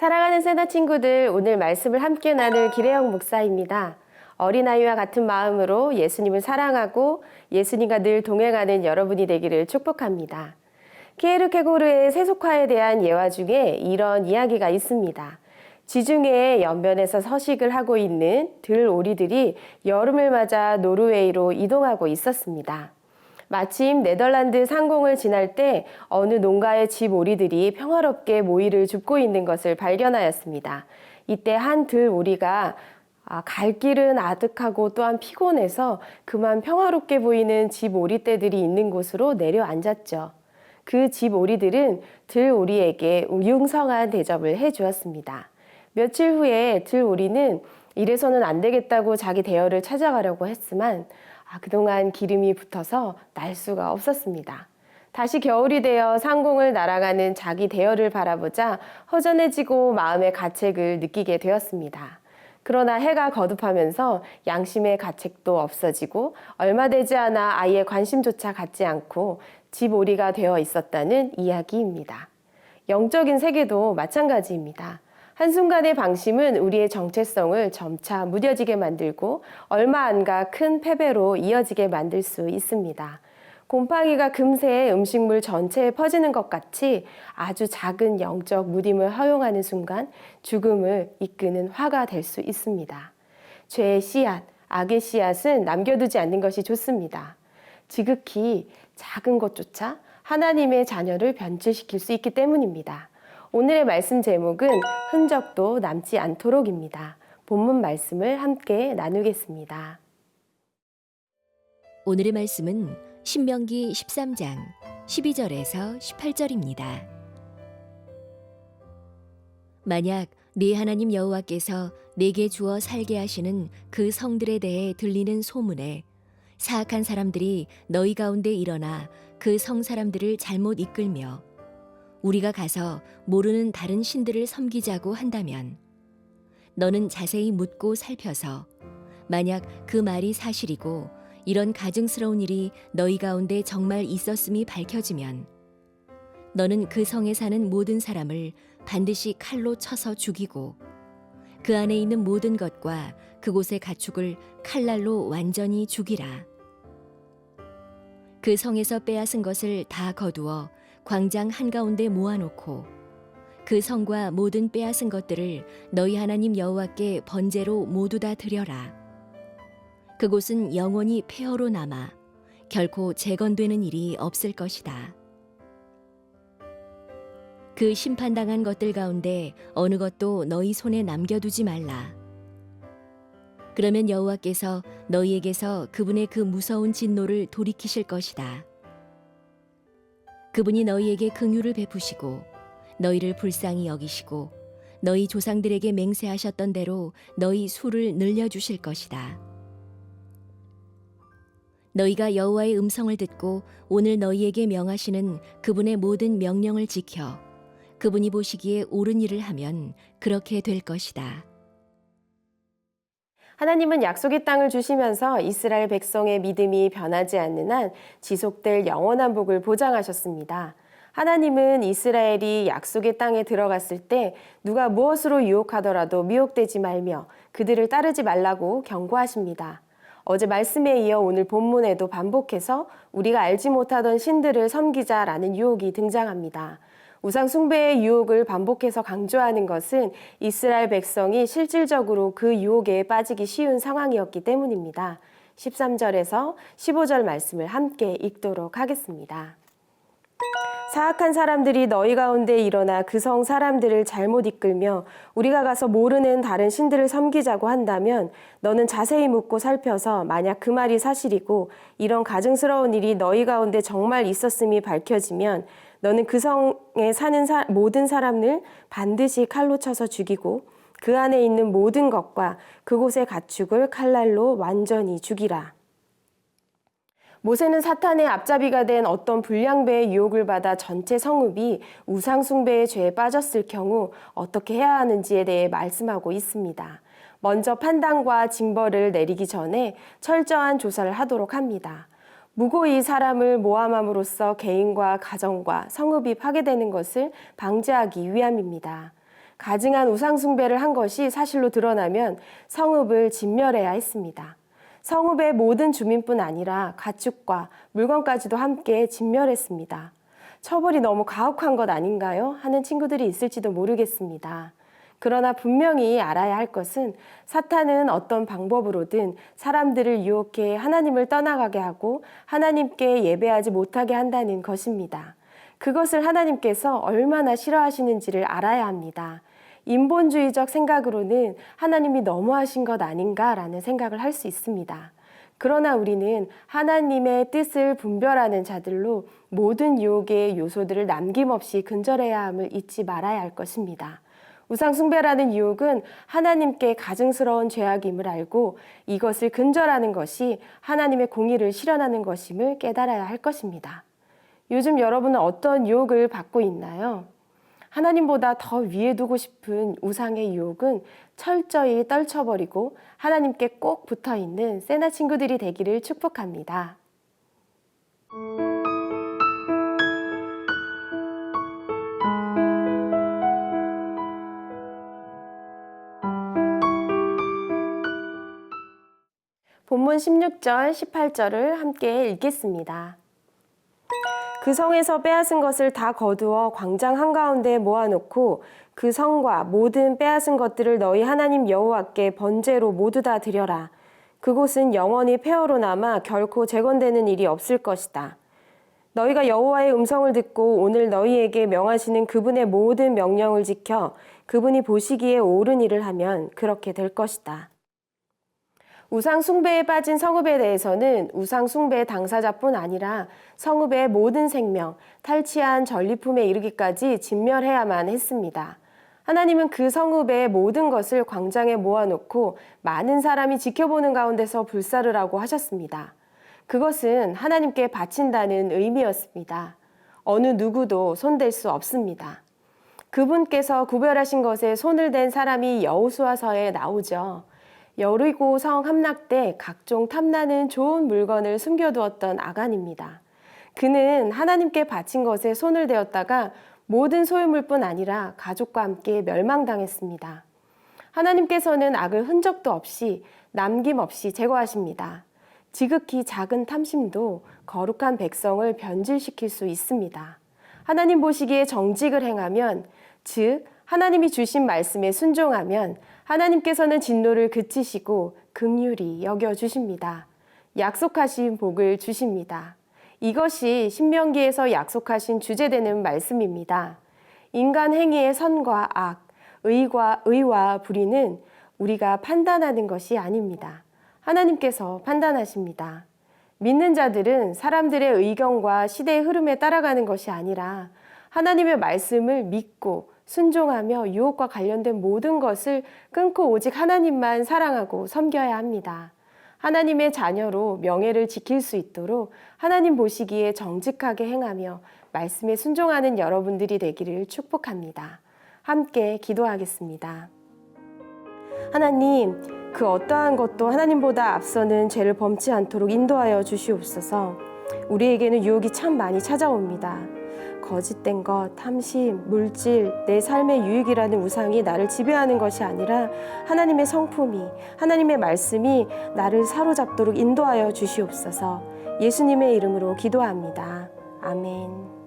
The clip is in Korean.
사랑하는 세나 친구들, 오늘 말씀을 함께 나눌 기래영 목사입니다. 어린아이와 같은 마음으로 예수님을 사랑하고 예수님과 늘 동행하는 여러분이 되기를 축복합니다. 키에르케고르의 세속화에 대한 예화 중에 이런 이야기가 있습니다. 지중해 연변에서 서식을 하고 있는 들오리들이 여름을 맞아 노르웨이로 이동하고 있었습니다. 마침 네덜란드 상공을 지날 때 어느 농가의 집 오리들이 평화롭게 모이를 줍고 있는 것을 발견하였습니다. 이때 한 들오리가 갈 길은 아득하고 또한 피곤해서 그만 평화롭게 보이는 집 오리떼들이 있는 곳으로 내려앉았죠. 그 집 오리들은 들오리에게 융성한 대접을 해주었습니다. 며칠 후에 들오리는 이래서는 안 되겠다고 자기 대열을 찾아가려고 했지만 그동안 기름이 붙어서 날 수가 없었습니다. 다시 겨울이 되어 상공을 날아가는 자기 대열을 바라보자 허전해지고 마음의 가책을 느끼게 되었습니다. 그러나 해가 거듭하면서 양심의 가책도 없어지고 얼마 되지 않아 아이의 관심조차 갖지 않고 집오리가 되어 있었다는 이야기입니다. 영적인 세계도 마찬가지입니다. 한순간의 방심은 우리의 정체성을 점차 무뎌지게 만들고 얼마 안 가 큰 패배로 이어지게 만들 수 있습니다. 곰팡이가 금세 음식물 전체에 퍼지는 것 같이 아주 작은 영적 무딤을 허용하는 순간 죽음을 이끄는 화가 될 수 있습니다. 죄의 씨앗, 악의 씨앗은 남겨두지 않는 것이 좋습니다. 지극히 작은 것조차 하나님의 자녀를 변질시킬 수 있기 때문입니다. 오늘의 말씀 제목은 흔적도 남지 않도록입니다. 본문 말씀을 함께 나누겠습니다. 오늘의 말씀은 신명기 13장 12절에서 18절입니다. 만약 네 하나님 여호와께서 내게 주어 살게 하시는 그 성들에 대해 들리는 소문에 사악한 사람들이 너희 가운데 일어나 그 성 사람들을 잘못 이끌며 우리가 가서 모르는 다른 신들을 섬기자고 한다면 너는 자세히 묻고 살펴서 만약 그 말이 사실이고 이런 가증스러운 일이 너희 가운데 정말 있었음이 밝혀지면 너는 그 성에 사는 모든 사람을 반드시 칼로 쳐서 죽이고 그 안에 있는 모든 것과 그곳의 가축을 칼날로 완전히 죽이라. 그 성에서 빼앗은 것을 다 거두어 광장 한가운데 모아놓고 그 성과 모든 빼앗은 것들을 너희 하나님 여호와께 번제로 모두 다 드려라. 그곳은 영원히 폐허로 남아 결코 재건되는 일이 없을 것이다. 그 심판당한 것들 가운데 어느 것도 너희 손에 남겨두지 말라. 그러면 여호와께서 너희에게서 그분의 그 무서운 진노를 돌이키실 것이다. 그분이 너희에게 긍휼을 베푸시고 너희를 불쌍히 여기시고 너희 조상들에게 맹세하셨던 대로 너희 수를 늘려주실 것이다. 너희가 여호와의 음성을 듣고 오늘 너희에게 명하시는 그분의 모든 명령을 지켜 그분이 보시기에 옳은 일을 하면 그렇게 될 것이다. 하나님은 약속의 땅을 주시면서 이스라엘 백성의 믿음이 변하지 않는 한 지속될 영원한 복을 보장하셨습니다. 하나님은 이스라엘이 약속의 땅에 들어갔을 때 누가 무엇으로 유혹하더라도 미혹되지 말며 그들을 따르지 말라고 경고하십니다. 어제 말씀에 이어 오늘 본문에도 반복해서 우리가 알지 못하던 신들을 섬기자라는 유혹이 등장합니다. 우상 숭배의 유혹을 반복해서 강조하는 것은 이스라엘 백성이 실질적으로 그 유혹에 빠지기 쉬운 상황이었기 때문입니다. 13절에서 15절 말씀을 함께 읽도록 하겠습니다. 사악한 사람들이 너희 가운데 일어나 그 성 사람들을 잘못 이끌며 우리가 가서 모르는 다른 신들을 섬기자고 한다면 너는 자세히 묻고 살펴서 만약 그 말이 사실이고 이런 가증스러운 일이 너희 가운데 정말 있었음이 밝혀지면 너는 그 성에 사는 모든 사람을 반드시 칼로 쳐서 죽이고 그 안에 있는 모든 것과 그곳의 가축을 칼날로 완전히 죽이라. 모세는 사탄의 앞잡이가 된 어떤 불량배의 유혹을 받아 전체 성읍이 우상숭배의 죄에 빠졌을 경우 어떻게 해야 하는지에 대해 말씀하고 있습니다. 먼저 판단과 징벌을 내리기 전에 철저한 조사를 하도록 합니다. 무고히 사람을 모함함으로써 개인과 가정과 성읍이 파괴되는 것을 방지하기 위함입니다. 가증한 우상숭배를 한 것이 사실로 드러나면 성읍을 진멸해야 했습니다. 성읍의 모든 주민뿐 아니라 가축과 물건까지도 함께 진멸했습니다. 처벌이 너무 가혹한 것 아닌가요? 하는 친구들이 있을지도 모르겠습니다. 그러나 분명히 알아야 할 것은 사탄은 어떤 방법으로든 사람들을 유혹해 하나님을 떠나가게 하고 하나님께 예배하지 못하게 한다는 것입니다. 그것을 하나님께서 얼마나 싫어하시는지를 알아야 합니다. 인본주의적 생각으로는 하나님이 너무하신 것 아닌가라는 생각을 할 수 있습니다. 그러나 우리는 하나님의 뜻을 분별하는 자들로 모든 유혹의 요소들을 남김없이 근절해야 함을 잊지 말아야 할 것입니다. 우상숭배라는 유혹은 하나님께 가증스러운 죄악임을 알고 이것을 근절하는 것이 하나님의 공의를 실현하는 것임을 깨달아야 할 것입니다. 요즘 여러분은 어떤 유혹을 받고 있나요? 하나님보다 더 위에 두고 싶은 우상의 유혹은 철저히 떨쳐버리고 하나님께 꼭 붙어있는 세나 친구들이 되기를 축복합니다. 본문 16절, 18절을 함께 읽겠습니다. 그 성에서 빼앗은 것을 다 거두어 광장 한가운데에 모아놓고 그 성과 모든 빼앗은 것들을 너희 하나님 여호와께 번제로 모두 다 드려라. 그곳은 영원히 폐허로 남아 결코 재건되는 일이 없을 것이다. 너희가 여호와의 음성을 듣고 오늘 너희에게 명하시는 그분의 모든 명령을 지켜 그분이 보시기에 옳은 일을 하면 그렇게 될 것이다. 우상 숭배에 빠진 성읍에 대해서는 우상 숭배 당사자뿐 아니라 성읍의 모든 생명, 탈취한 전리품에 이르기까지 진멸해야만 했습니다. 하나님은 그 성읍의 모든 것을 광장에 모아놓고 많은 사람이 지켜보는 가운데서 불사르라고 하셨습니다. 그것은 하나님께 바친다는 의미였습니다. 어느 누구도 손댈 수 없습니다. 그분께서 구별하신 것에 손을 댄 사람이 여호수아서에 나오죠. 여리고 성 함락 때 각종 탐나는 좋은 물건을 숨겨두었던 아간입니다. 그는 하나님께 바친 것에 손을 대었다가 모든 소유물뿐 아니라 가족과 함께 멸망당했습니다. 하나님께서는 악을 흔적도 없이 남김없이 제거하십니다. 지극히 작은 탐심도 거룩한 백성을 변질시킬 수 있습니다. 하나님 보시기에 정직을 행하면, 즉 하나님이 주신 말씀에 순종하면 하나님께서는 진노를 그치시고 긍휼히 여겨주십니다. 약속하신 복을 주십니다. 이것이 신명기에서 약속하신 주제되는 말씀입니다. 인간 행위의 선과 악, 의와 불의는 우리가 판단하는 것이 아닙니다. 하나님께서 판단하십니다. 믿는 자들은 사람들의 의견과 시대의 흐름에 따라가는 것이 아니라 하나님의 말씀을 믿고 순종하며 유혹과 관련된 모든 것을 끊고 오직 하나님만 사랑하고 섬겨야 합니다. 하나님의 자녀로 명예를 지킬 수 있도록 하나님 보시기에 정직하게 행하며 말씀에 순종하는 여러분들이 되기를 축복합니다. 함께 기도하겠습니다. 하나님, 그 어떠한 것도 하나님보다 앞서는 죄를 범치 않도록 인도하여 주시옵소서. 우리에게는 유혹이 참 많이 찾아옵니다. 거짓된 것, 탐심, 물질, 내 삶의 유익이라는 우상이 나를 지배하는 것이 아니라 하나님의 성품이, 하나님의 말씀이 나를 사로잡도록 인도하여 주시옵소서. 예수님의 이름으로 기도합니다. 아멘.